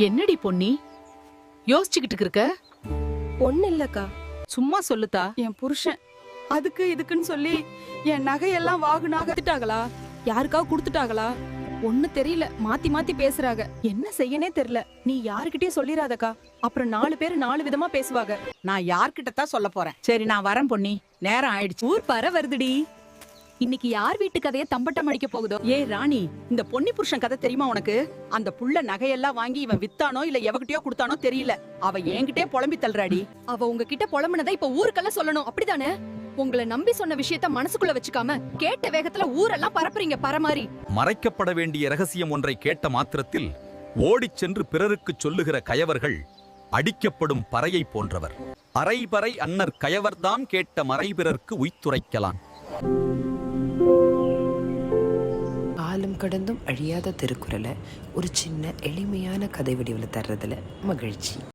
என்னடி பொன்னி யோசிச்சுக்கிட்டு இருக்க? ஒண்ணு இல்லக்கா. சும்மா சொல்லுதா. என் புருஷன் அதுக்கு இதுக்குன்னு சொல்லி என் நகையெல்லாம் வாகுனாக வித்துட்டாங்களா, யாருக்காவது கொடுத்துட்டாங்களா, ஒண்ணு தெரியல. மாத்தி மாத்தி பேசுறாங்க. என்ன செய்யனே தெரியல. நீ யாருக்கிட்டயும் சொல்லிராதக்கா, அப்புறம் 4 பேர் 4 விதமா பேசுவாங்க. நான் யார்கிட்ட தான் சொல்ல போறேன். சரி நான் வரேன் பொன்னி, நேரம் ஆயிடுச்சு. ஊர் பற வருதுடி. இன்னைக்கு யார் வீட்டு கதைய தம்பட்டம் அடிக்க போகுதோ? ஏய் ராணி, இந்த பொன்னி புருஷன் கதை தெரியுமா உனக்கு? அந்த புள்ள நகையெல்லாம் வாங்கி இவன் வித்தானோ இல்ல எவகிட்டயோ கொடுத்தானோ தெரியல, அவ என்கிட்டே புலம்பி தள்ளுறாடி. அவ உங்ககிட்ட புலம்புனதை இப்ப ஊருக்கெல்லாம் சொல்லணும், அப்படிதானே? உங்களை நம்பி சொன்ன விஷயத்த மனசுக்குள்ள வச்சுக்காம கேட்ட வேகத்துல ஊரெல்லாம் பரப்புறீங்க பரமாரி. மறைக்கப்பட வேண்டிய ரகசியம் ஒன்றை கேட்ட மாத்திரத்தில் ஓடிச் சென்று பிறருக்கு சொல்லுகிற கயவர்கள் அடிக்கப்படும் பறையை போன்றவர். அரைபறை அன்னர் கயவர்தாம் கேட்ட மறை பிறர்க்கு உய்த்துரைக்கலாம். காலம் கடந்தும் அழியாத திருக்குறளை ஒரு சின்ன எளிமையான கதை வடிவில் தர்றதுல மகிழ்ச்சி.